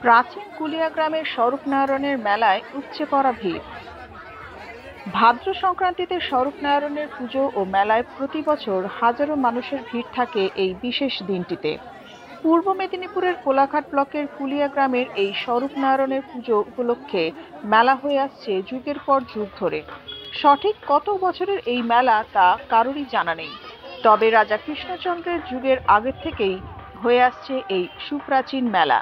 প্রাচীন কুলিয়া গ্রামের স্বরূপনারায়ণের মেলায় উপচে পড়া ভিড়। ভাদ্র সংক্রান্তিতে স্বরূপনারায়ণের পুজো ও মেলায় প্রতি বছর হাজারো মানুষের ভিড় থাকে এই বিশেষ দিনটিতে। পূর্ব মেদিনীপুরের কোলাঘাট ব্লকের কুলিয়া গ্রামের এই স্বরূপনারায়ণের পুজো উপলক্ষে মেলা হয়ে আসছে যুগের পর যুগ ধরে। সঠিক কত বছরের এই মেলা তা কারোরই জানা নেই, তবে রাজা কৃষ্ণচন্দ্রের যুগের আগের থেকেই হয়ে আসছে এই সুপ্রাচীন মেলা।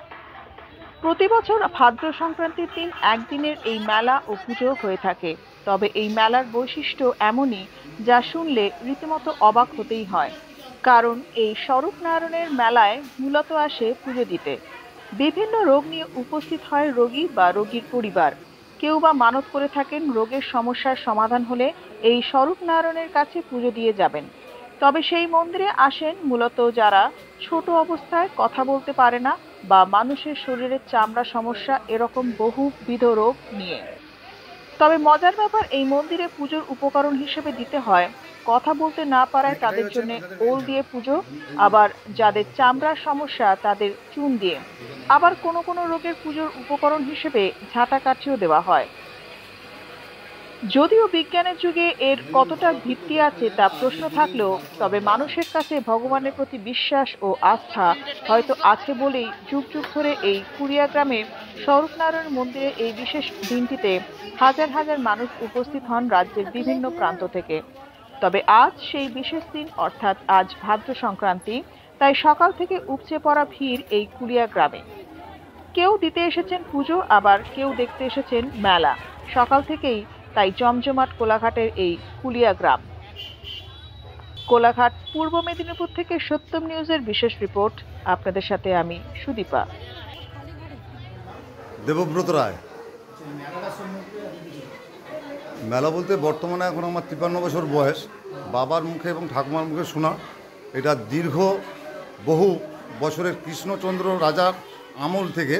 প্রতি বছর ভাদ্র সংক্রান্তির দিন একদিনের এই মেলা ও পুজো হয়ে থাকে। তবে এই মেলার বৈশিষ্ট্য এমনই যা শুনলে রীতিমতো অবাক হতেই হয়। কারণ এই স্বরূপনারায়ণের মেলায় মূলত আসে পুজো দিতে। বিভিন্ন রোগ নিয়ে উপস্থিত হয় রোগী বা রোগীর পরিবার। কেউ বা মানত করে থাকেন রোগের সমস্যার সমাধান হলে এই স্বরূপনারায়ণের কাছে পুজো দিয়ে যাবেন। তবে সেই মন্দিরে আসেন মূলত যারা ছোট অবস্থায় কথা বলতে পারে না বা মানুষের শরীরের চামড়া সমস্যা এরকম বহুবিধ রোগ নিয়ে। তবে মজার ব্যাপার, এই মন্দিরে পুজোর উপকরণ হিসেবে দিতে হয় কথা বলতে না পারায় তাদের জন্য ওল দিয়ে পুজো, আবার যাদের চামড়ার সমস্যা তাদের চুন দিয়ে, আবার কোনো কোনো রোগের পুজোর উপকরণ হিসেবে ঝাঁটা কাঠিও দেওয়া হয়। যদিও বিজ্ঞানের যুগে এর কতটা ভিত্তি আছে তা প্রশ্ন থাকলেও, তবে মানুষের কাছে ভগবানের প্রতি বিশ্বাস ও আস্থা হয়তো আছে বলেই যুগ যুগ ধরে এই কুলিয়া গ্রামের স্বরূপনারায়ণ মন্দিরে এই বিশেষ দিনটিতে হাজার হাজার মানুষ উপস্থিত হন রাজ্যের বিভিন্ন প্রান্ত থেকে। তবে আজ সেই বিশেষ দিন, অর্থাৎ আজ ভাদ্র সংক্রান্তি, তাই সকাল থেকে উপচে পড়া ভিড় এই কুলিয়া গ্রামে। কেউ দিতে এসেছেন পুজো, আবার কেউ দেখতে এসেছেন মেলা। সকাল থেকেই তাই জমজমাট কোলাঘাটের এই কুলিয়া গ্রাম। কোলাঘাট পূর্ব মেদিনীপুর থেকে সত্যম নিউজের বিশেষ রিপোর্ট। আপনাদের সাথে আমি সুদীপা। দেবব্রত রায়। মেলা বলতে বর্তমানে এখন আমার 53 বছর বয়স। বাবার মুখে এবং ঠাকুমার মুখে শোনা, এটা দীর্ঘ বহু বছরের কৃষ্ণচন্দ্র রাজার আমল থেকে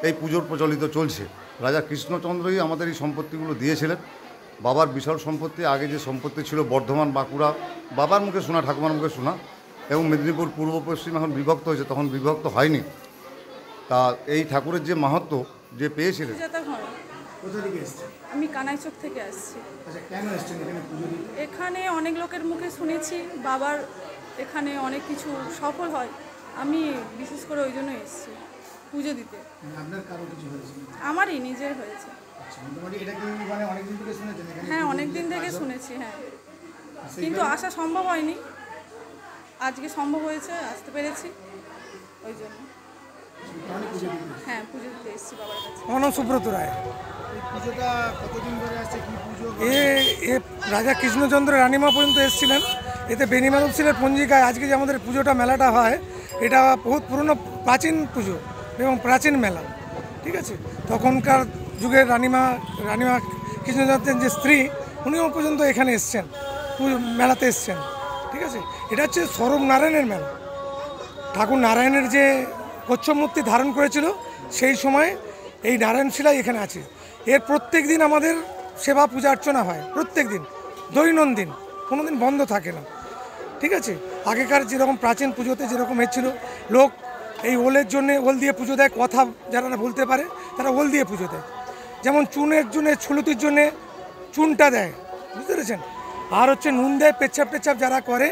এই পুজোর প্রচলিত চলছে। রাজা কৃষ্ণচন্দ্রই আমাদের এই সম্পত্তিগুলো দিয়েছিলেন। বাবার বিশাল সম্পত্তি, আগে যে সম্পত্তি ছিল বর্ধমান, বাঁকুড়া, বাবার মুখে শোনা, ঠাকুমার মুখে শোনা, এবং মেদিনীপুর পূর্ব পশ্চিম এখন বিভক্ত হয়েছে, তখন বিভক্ত হয়নি। তা এই ঠাকুরের যে মাহাত্ম্য যে পেয়েছিলেন। আমি কানাইচক থেকে আসছি। এখানে অনেক লোকের মুখে শুনেছি বাবার এখানে অনেক কিছু সফল হয়, আমি বিশেষ করে ওই জন্য এসেছি পুজো দিতে। আমারই নিজের হয়েছে। হ্যাঁ, অনেক দিন থেকে শুনেছি। হ্যাঁ, কিন্তু আসা সম্ভব হয়নি, আজকে সম্ভব হয়েছে, আসতে পেরেছি, ওই জন্য। হ্যাঁ, পুজো দিতে এসেছি বাবার কাছে। আমার নাম সুব্রত রায়। এ রাজা কৃষ্ণচন্দ্র রানীমা পর্যন্ত এসেছিলেন। এতে বেনিমাধব ছিলেন পঞ্জিকায়। আজকে যে আমাদের পুজোটা মেলাটা হয়, এটা বহুত পুরনো প্রাচীন পুজো এবং প্রাচীন মেলা। ঠিক আছে, তখনকার যুগের রানীমা কৃষ্ণচন্দ্রের যে স্ত্রী, উনিও পর্যন্ত এখানে এসছেন, মেলাতে এসছেন। ঠিক আছে, এটা হচ্ছে স্বরূপনারায়ণের মেলা। ঠাকুর নারায়ণের যে কচ্ছপ মূর্তি ধারণ করেছিল, সেই সময় এই নারায়ণ শিলাই এখানে আছে। এর প্রত্যেক দিন আমাদের সেবা পূজা অর্চনা হয়, প্রত্যেক দিন, দৈনন্দিন, কোনো দিন বন্ধ থাকে না। ঠিক আছে, আগেকার যেরকম প্রাচীন পুজোতে যেরকম হচ্ছিল, লোক এই ওলের জন্যে ওল দিয়ে পুজো দেয়, কথা যারা না বলতে পারে তারা ওল দিয়ে পুজো দেয়। যেমন চুনের জন্যে, ছুলুতির জন্যে চুনটা দেয়, বুঝতে পেরেছেন। আর হচ্ছে নুন দেয়, পেচ্ছাপ যারা করে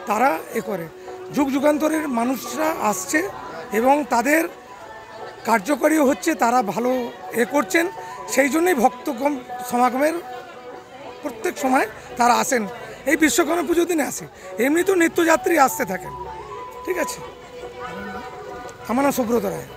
তারা করে। যুগ যুগান্তরের মানুষরা আসছে এবং তাদের কার্যকরীও হচ্ছে, তারা ভালো করছেন। সেই জন্যই ভক্তগণ সমাগমের প্রত্যেক সময় তারা আসেন, এই বিশ্বকর্মা পুজোর দিনে আসে। এমনি তো নিত্যযাত্রী আসতে থাকেন। ঠিক আছে, আমার নাম সুব্রত রায়।